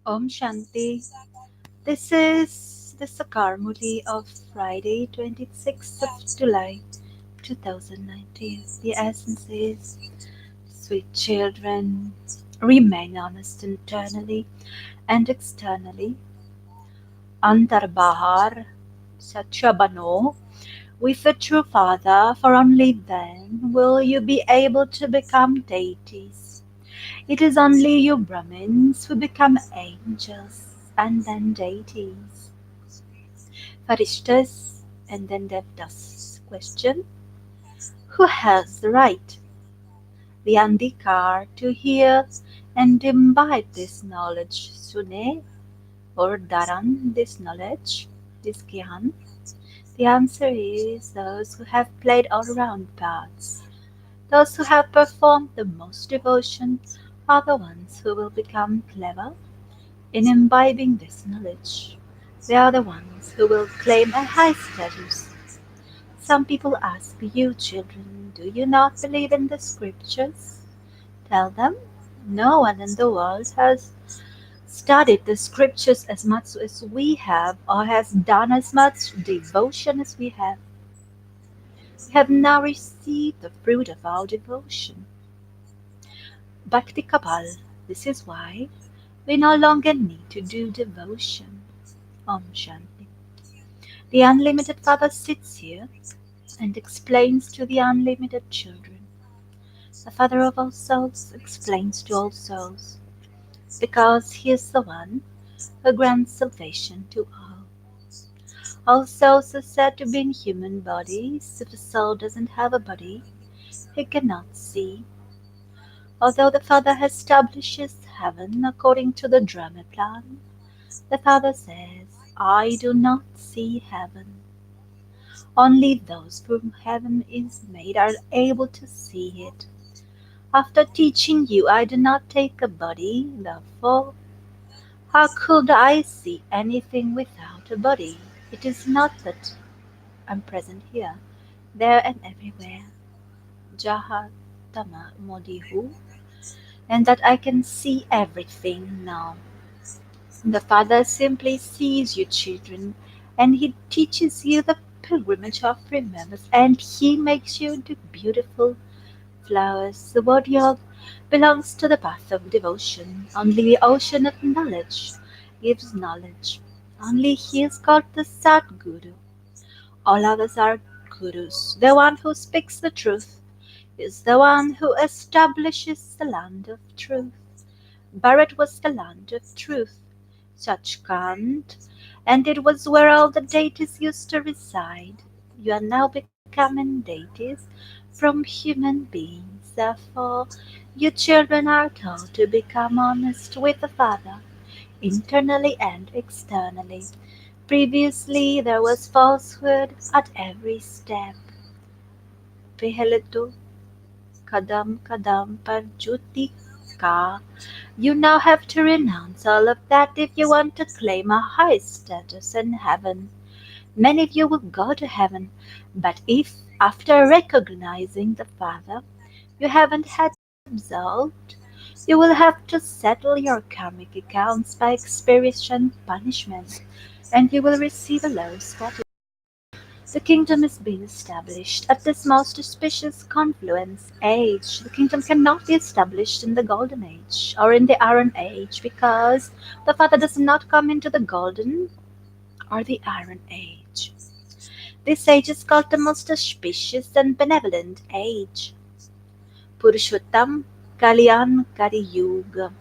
Om Shanti. This is the Sakar Murli of Friday, 26th of July, 2019. The essence is, sweet children, remain honest internally and externally. Antar Bahar, Satya Bano, with a true Father, for only then will you be able to become deities. It is only you Brahmins who become angels and then deities. Farishtas and then Devdas. Question: who has the right, the Andhikar, to hear and imbibe this knowledge? Sune or Dharan this knowledge, this Gyan? The answer is those who have played all round parts. Those who have performed the most devotion are the ones who will become clever in imbibing this knowledge. They are the ones who will claim a high status. Some people ask you, children, do you not believe in the scriptures? Tell them, no one in the world has studied the scriptures as much as we have or has done as much devotion as we have. We have now received the fruit of our devotion. Bhakti Kapal. This is why we no longer need to do devotion. Om Shanti. The unlimited Father sits here and explains to the unlimited children. The Father of all souls explains to all souls, because He is the one who grants salvation to all. All souls are said to be in human bodies. If a soul doesn't have a body, he cannot see. Although the Father establishes heaven according to the drama plan, the Father says, I do not see heaven. Only those for whom heaven is made are able to see it. After teaching you I do not take a body, therefore how could I see anything without a body? It is not that I am present here, there and everywhere, Jaha Tama Modihu, and that I can see everything now. The Father simply sees you children, and He teaches you the pilgrimage of remembrance, and He makes you into beautiful flowers. The word Yog belongs to the path of devotion. Only the ocean of knowledge gives knowledge. Only He is called the Sadguru. All others are gurus. The one who speaks the truth is the one who establishes the land of truth. Bharat was the land of truth, Sachkhand, and it was where all the deities used to reside. You are now becoming deities from human beings. Therefore, you children are told to become honest with the Father, internally and externally. Previously, there was falsehood at every step. पहले तो कदम कदम पर ज्योति का. You now have to renounce all of that if you want to claim a high status in heaven. Many of you will go to heaven, but if, after recognizing the Father, you haven't had absolved, you will have to settle your karmic accounts by experiencing punishment, and you will receive a low status. The kingdom is being established at this most auspicious confluence age. The kingdom cannot be established in the golden age or in the iron age, because the Father does not come into the golden or the iron age. This age is called the most auspicious and benevolent age. Purushottam Kalyan Kali Yuga.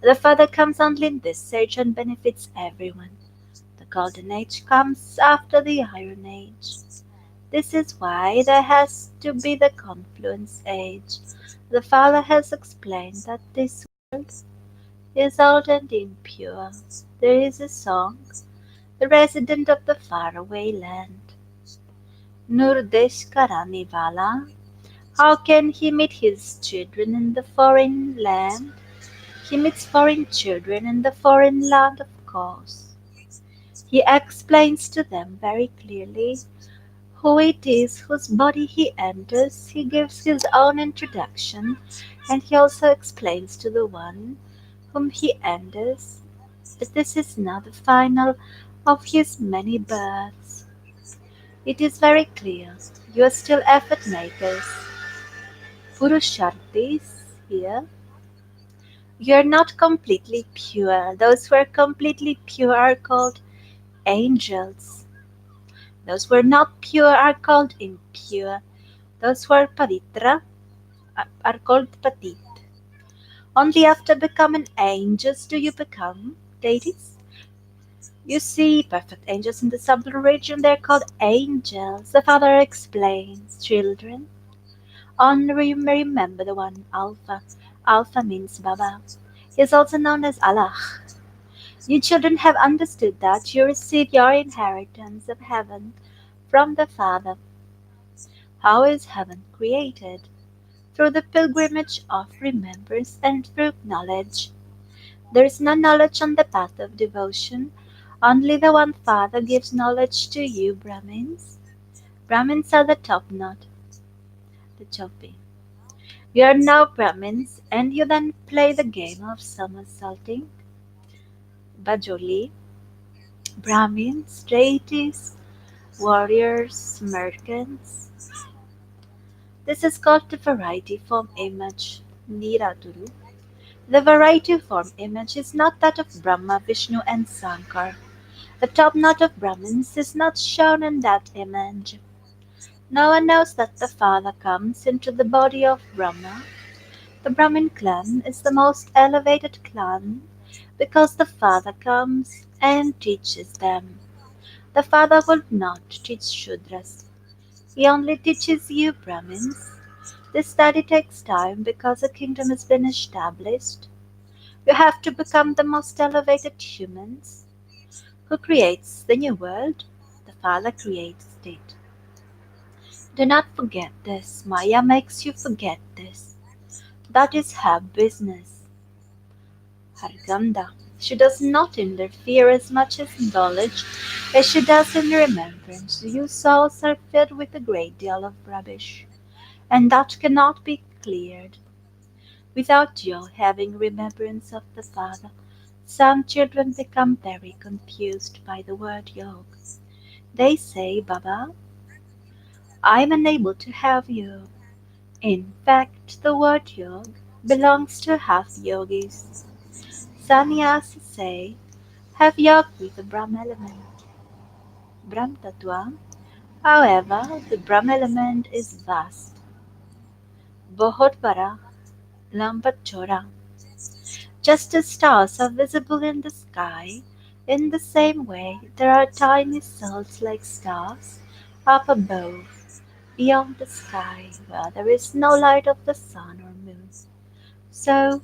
The Father comes only in this age and benefits everyone. The golden age comes after the iron age. This is why there has to be the confluence age. The Father has explained that this world is old and impure. There is a song, the resident of the faraway land. Nurdesh Karani Vala. How can he meet his children in the foreign land? He meets foreign children in the foreign land, of course. He explains to them very clearly who it is whose body he enters. He gives his own introduction, and he also explains to the one whom he enters, but this is not the final of his many births. It is very clear you are still effort makers, Purusharthis here. You are not completely pure. Those who are completely pure are called angels. Those who are not pure are called impure. Those who are pavitra are called patit. Only after becoming angels do you become deities. You see perfect angels in the subtle region, they're called angels. The Father explains, children, only remember the one Alpha. Alpha means Baba. He is also known as Allah. You children have understood that you receive your inheritance of heaven from the Father. How is heaven created? Through the pilgrimage of remembrance and through knowledge. There is no knowledge on the path of devotion. Only the one Father gives knowledge to you, Brahmins. Brahmins are the top knot, the chopi. You are now Brahmins, and you then play the game of somersaulting. Bajoli, Brahmins, deities, warriors, merchants. This is called the variety form image, Niraduru. The variety form image is not that of Brahma, Vishnu, and Sankar. The top knot of Brahmins is not shown in that image. No one knows that the Father comes into the body of Brahma. The Brahmin clan is the most elevated clan because the Father comes and teaches them. The Father will not teach Shudras. He only teaches you Brahmins. This study takes time because a kingdom has been established. You have to become the most elevated humans. Who creates the new world? The Father creates it. Do not forget this. Maya makes you forget this. That is her business. Harganda. She does not interfere as much as in knowledge as she does in remembrance. You souls are filled with a great deal of rubbish, and that cannot be cleared without your having remembrance of the Father. Some children become very confused by the word yog. They say, Baba, I am unable to have you. In fact, the word yog belongs to half yogis. Sannyasis say, have yog with the Brahm element, Brahm Tattva. However, the Brahm element is vast, बहुत बड़ा, लंबा चौड़ा. Just as stars are visible in the sky, in the same way there are tiny souls like stars up above, beyond the sky, where there is no light of the sun or moon. So,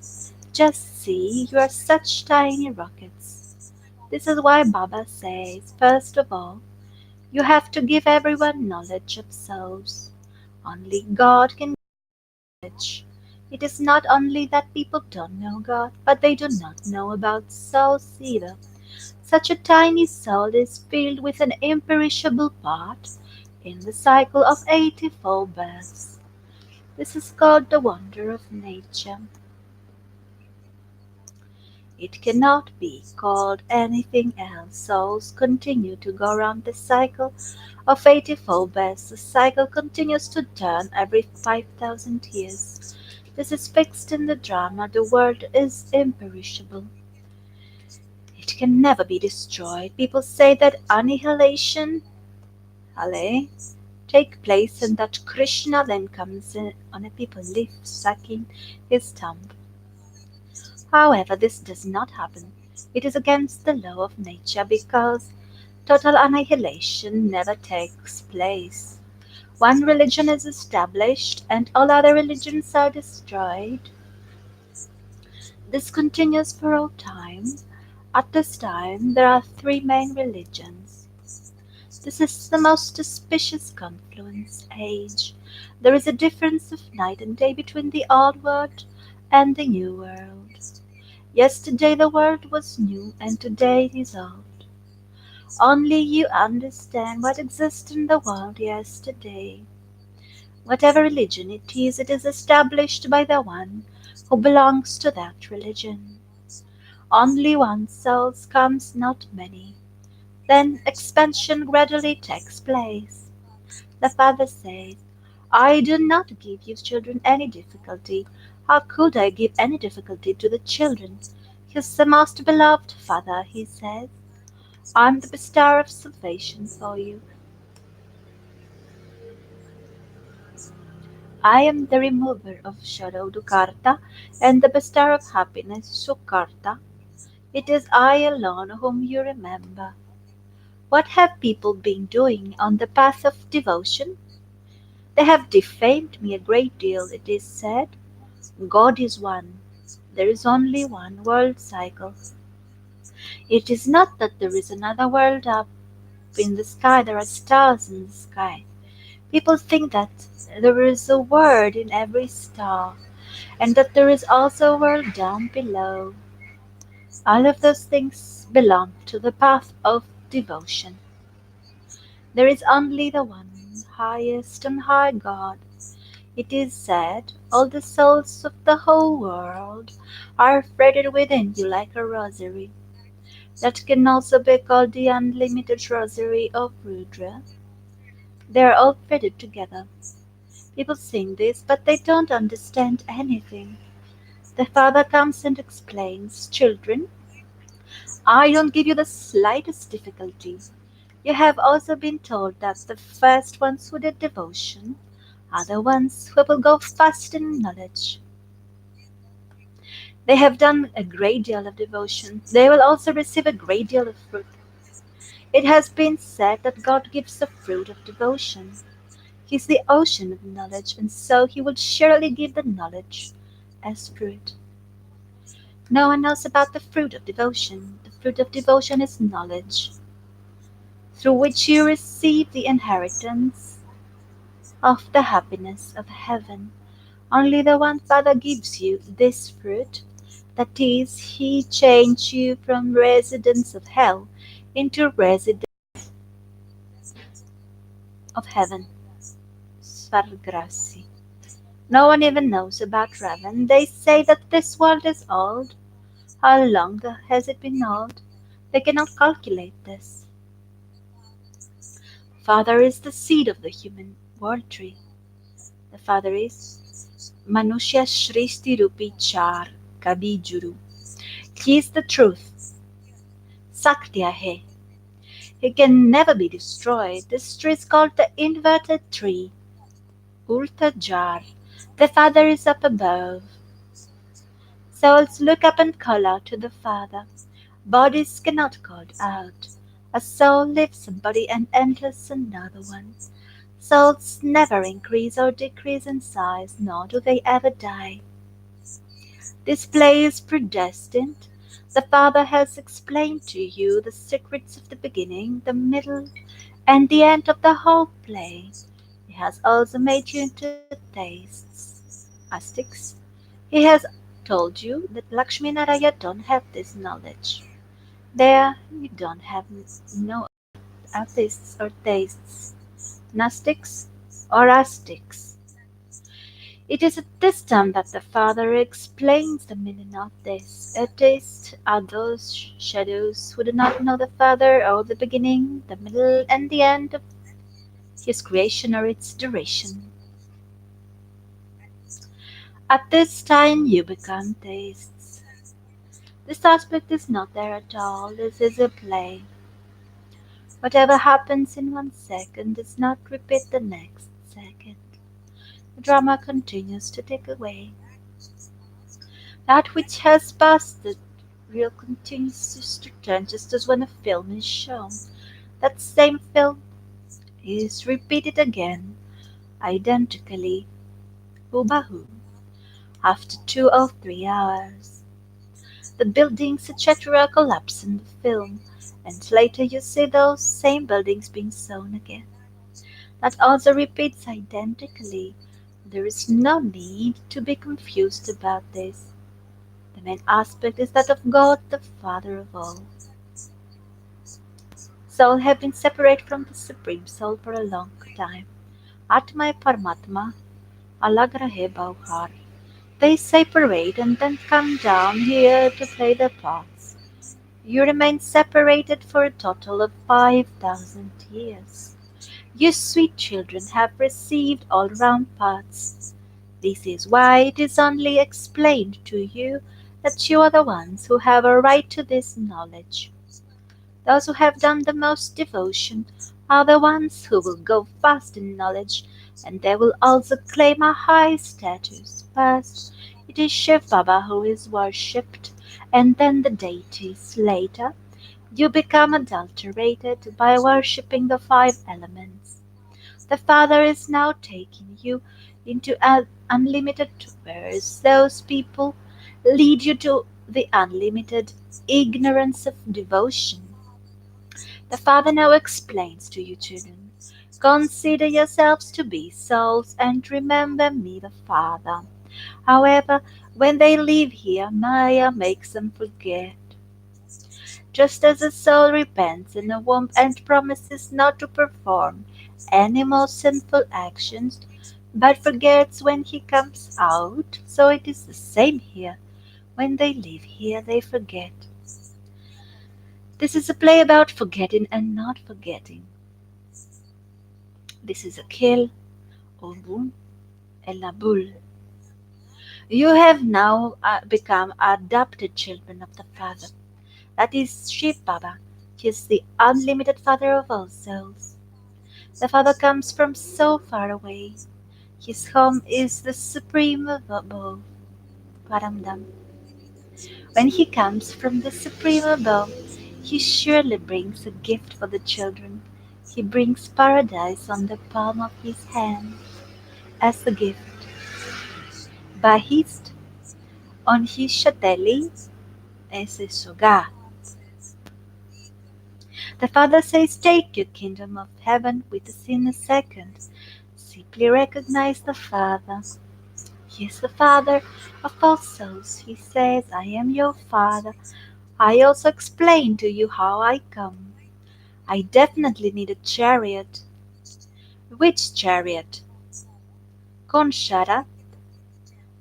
just see, you are such tiny rockets. This is why Baba says, first of all, you have to give everyone knowledge of souls. Only God can give knowledge. It is not only that people don't know God, but they do not know about souls either. Such a tiny soul is filled with an imperishable part in the cycle of 84 births. This is called the wonder of nature. It cannot be called anything else. Souls continue to go round the cycle of 84 births. The cycle continues to turn every 5,000 years. This is fixed in the drama. The world is imperishable. It can never be destroyed. People say that annihilation, Ale, take place and that Krishna then comes in on a people lips sucking his thumb. However, this does not happen. It is against the law of nature because total annihilation never takes place. One religion is established and all other religions are destroyed. This continues for all time. At this time, there are three main religions. This is the most auspicious confluence age. There is a difference of night and day between the old world and the new world. Yesterday the world was new and today it is old. Only you understand what exists in the world yesterday. Whatever religion it is established by the one who belongs to that religion. Only one soul comes, not many. Then expansion gradually takes place. The father says, I do not give you children any difficulty. How could I give any difficulty to the children? He's the most beloved father, he says. I'm the bestower of salvation for you. I am the remover of shadow Dukkharta and the bestower of happiness Sukharta. It is I alone whom you remember. What have people been doing on the path of devotion? They have defamed me a great deal, it is said. God is one. There is only one world cycle. It is not that there is another world up in the sky, there are stars in the sky. People think that there is a word in every star, and that there is also a world down below. All of those things belong to the path of devotion. There is only the one highest and high God. It is said, all the souls of the whole world are fretted within you like a rosary. That can also be called the unlimited rosary of Rudra. They are all fitted together. People sing this, but they don't understand anything. The father comes and explains, children, I don't give you the slightest difficulty. You have also been told that the first ones who did devotion are the ones who will go fast in knowledge. They have done a great deal of devotion. They will also receive a great deal of fruit. It has been said that God gives the fruit of devotion. He is the ocean of knowledge, and so He will surely give the knowledge as fruit. No one knows about the fruit of devotion. The fruit of devotion is knowledge, through which you receive the inheritance of the happiness of heaven. Only the one Father gives you this fruit, that is, He changed you from residents of hell into residents of heaven. Svargrasi. No one even knows about Ravan. They say that this world is old. How long has it been old? They cannot calculate this. Father is the seed of the human world tree. The Father is Manushya Shrishti Rupi Char Kabijuru. He is the truth. Sakya Hai. He can never be destroyed. This tree is called the inverted tree. Ulta Jar. The Father is up above. Souls look up and call out to the Father. Bodies cannot call out. A soul leaves a body and enters another one. Souls never increase or decrease in size, nor do they ever die. This play is predestined. The Father has explained to you the secrets of the beginning, the middle, and the end of the whole play. He has also made you into tastes, astics. He has told you that Lakshmi Naraya don't have this knowledge. There you don't have no atheists or theists, Gnostics or Astics. It is at this time that the Father explains the meaning of this. Atheists are those shadows who do not know the Father or the beginning, the middle, and the end of His creation or its duration. At this time you become theists. This aspect is not there at all. This is a play. Whatever happens in 1 second does not repeat the next second. The drama continues to take away. That which has passed the real continues to return just as when a film is shown. That same film is repeated again, identically, hubahu, after 2 or 3 hours. The buildings, etc., collapse in the film, and later you see those same buildings being shown again. That also repeats identically. There is no need to be confused about this. The main aspect is that of God, the Father of all. Soul have been separate from the Supreme Soul for a long time. Atma Paramatma, alag bahar. They separate and then come down here to play their parts. You remain separated for a total of 5,000 years. You sweet children have received all round paths. This is why it is only explained to you that you are the ones who have a right to this knowledge. Those who have done the most devotion are the ones who will go first in knowledge, and they will also claim a high status. First, it is Shiv Baba who is worshipped, and then the deities. Later, you become adulterated by worshipping the five elements. The Father is now taking you into unlimited whereas those people lead you to the unlimited ignorance of devotion. The Father now explains to you, children, consider yourselves to be souls and remember me, the Father. However, when they leave here, Maya makes them forget. Just as a soul repents in the womb and promises not to perform any more sinful actions, but forgets when he comes out, so it is the same here. When they leave here, they forget. This is a play about forgetting and not forgetting. This is a kill, Ovu, and a bull. You have now become adopted children of the Father. That is Shiv Baba. He is the unlimited Father of all souls. The Father comes from so far away. His home is the supreme above, Paramdam. When he comes from the supreme above, he surely brings a gift for the children. He brings paradise on the palm of his hand as a gift. Bahist on his chateli as a sugar. The Father says, take your kingdom of heaven with us in a second. Simply recognize the Father. He is the Father of all souls. He says, I am your Father. I also explain to you how I come. I definitely need a chariot. Which chariot? Konshara.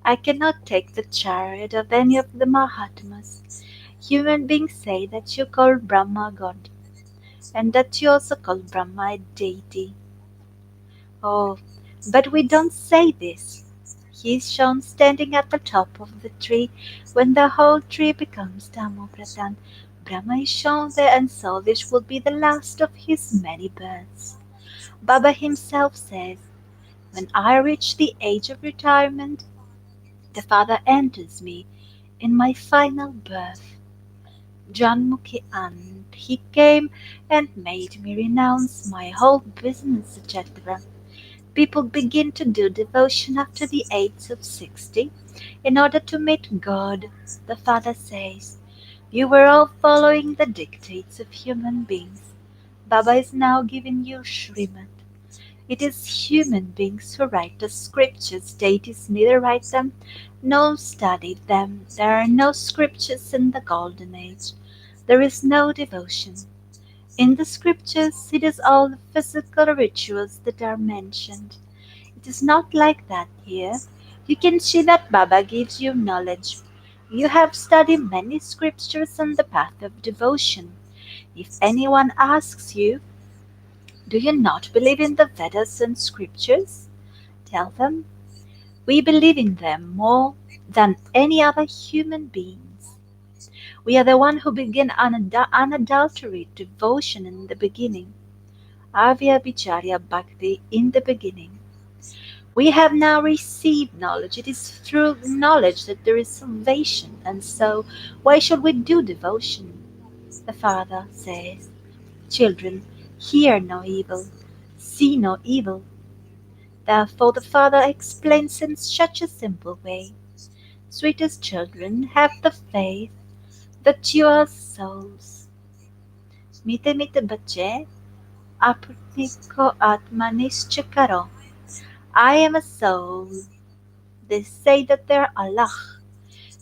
I cannot take the chariot of any of the Mahatmas. Human beings say that you call Brahma God, and that you also call Brahma a deity. Oh, but we don't say this. He is shown standing at the top of the tree. When the whole tree becomes Dhammopratan, Brahma is shown there, and so this will be the last of his many births. Baba himself says, when I reach the age of retirement, the Father enters me in my final birth. Janmukhi and he came and made me renounce my whole business, etc. People begin to do devotion after the age of 60 in order to meet God. The Father says, you were all following the dictates of human beings. Baba is now giving you shrimat. It is human beings who write the scriptures. Deities neither write them nor study them. There are no scriptures in the golden age. There is no devotion. In the scriptures, it is all the physical rituals that are mentioned. It is not like that here. You can see that Baba gives you knowledge. You have studied many scriptures on the path of devotion. If anyone asks you, do you not believe in the Vedas and scriptures? Tell them, we believe in them more than any other human beings. We are the one who begin unadulterated devotion in the beginning. Avya Bicharya Bhakti in the beginning. We have now received knowledge. It is through knowledge that there is salvation. And so, why should we do devotion? The Father says, children, hear no evil, see no evil. Therefore, the Father explains in such a simple way. Sweetest children, have the faith that you are souls. मीठे मीठे बच्चे अपने को आत्मा निश्चय करो. I am a soul. They say that they are Allah.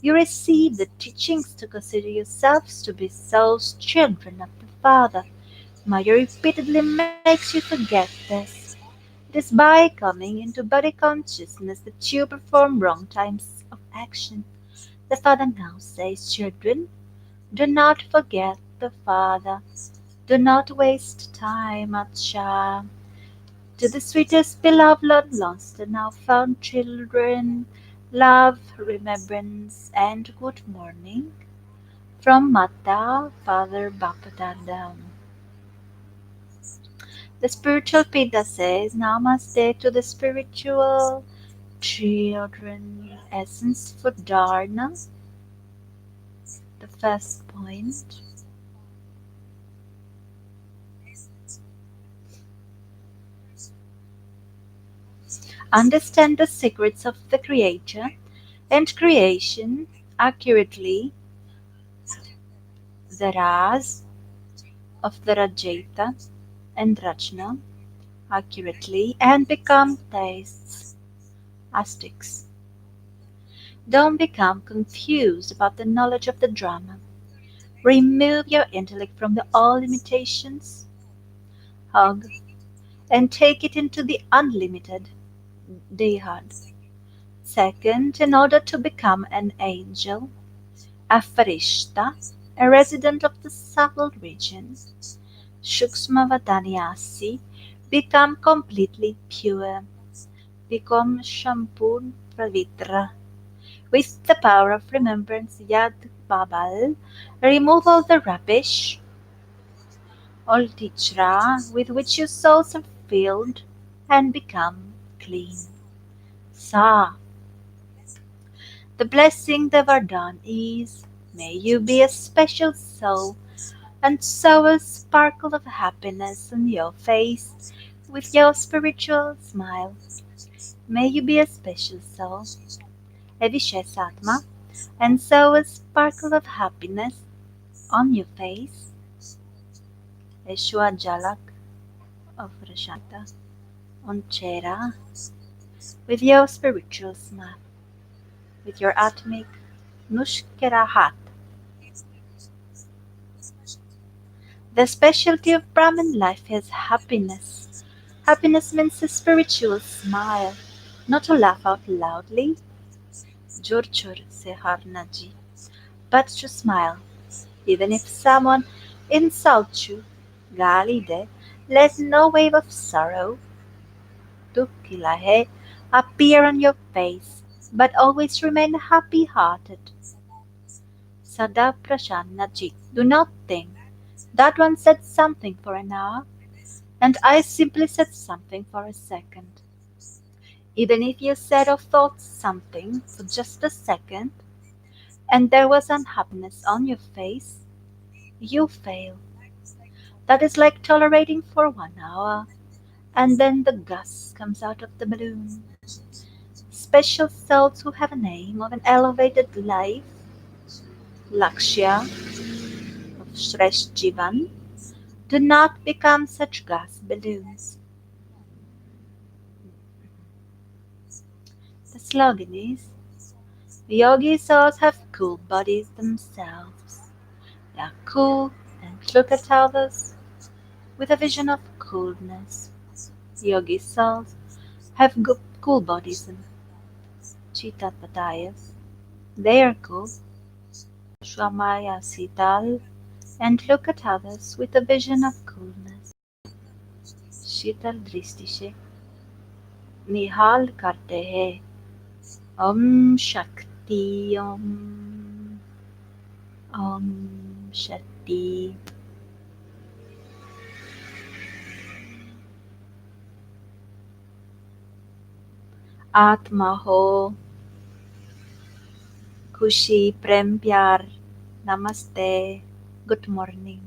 You receive the teachings to consider yourselves to be souls, children of the Father. Maya repeatedly makes you forget this. It is by coming into body consciousness that you perform wrong types of action. The Father now says, children, Do not forget the Father. Do not waste time at Shah. To the sweetest beloved Lord lost and now found children, love, remembrance, and good morning from Mata, Father Bhaktavedanta. The spiritual Pita says Namaste to the spiritual children. Essence for Dharna. The first point. Understand the secrets of the Creator and creation accurately, the Ras of the Rajata and Rachna accurately, and become tastes, astics. Don't become confused about the knowledge of the drama. Remove your intellect from the all limitations, hug, and take it into the unlimited Dehad. Second, in order to become an angel, a farishta, a resident of the subtle region, Shukshmavadanyasi, become completely pure, become Shampun Pravitra. With the power of remembrance, Yad Babal, remove all the rubbish, all tichra with which your souls are filled, and become clean. Sa, the blessing the Vardhan is, may you be a special soul, and sow a sparkle of happiness on your face with your spiritual smile. May you be a special soul, a Vishesatma, and sow a sparkle of happiness on your face, a Shwajalak of Rashanta on Chera, with your spiritual smile, with your atmic Nushkerahat. The specialty of Brahmin life is happiness. Happiness means a spiritual smile, not to laugh out loudly, Jurchur se harnaji, but to smile, even if someone insults you. Gali de, let no wave of sorrow, dukhilahe, appear on your face, but always remain happy-hearted. Sada prashannaji, do not think that one said something for an hour, and I simply said something for a second. Even if you said or thought something for just a second, and there was unhappiness on your face, you fail. That is like tolerating for 1 hour, and then the gas comes out of the balloon. Special souls who have an aim of an elevated life, Lakshya of Shresh Jivan, do not become such gas balloons. The slogan is Yogi souls have cool bodies themselves. They are cool and look at others with a vision of coolness. Yogi souls have cool bodies and chitatpatayas. They are cool, Shwamaya Sital, and look at others with a vision of coolness. शीतल दृष्टि से निहाल करते हैं. ओम शक्ति ओम ओम शक्ति. आत्मा हो, खुशी, प्रेम, प्यार. Namaste. Good morning.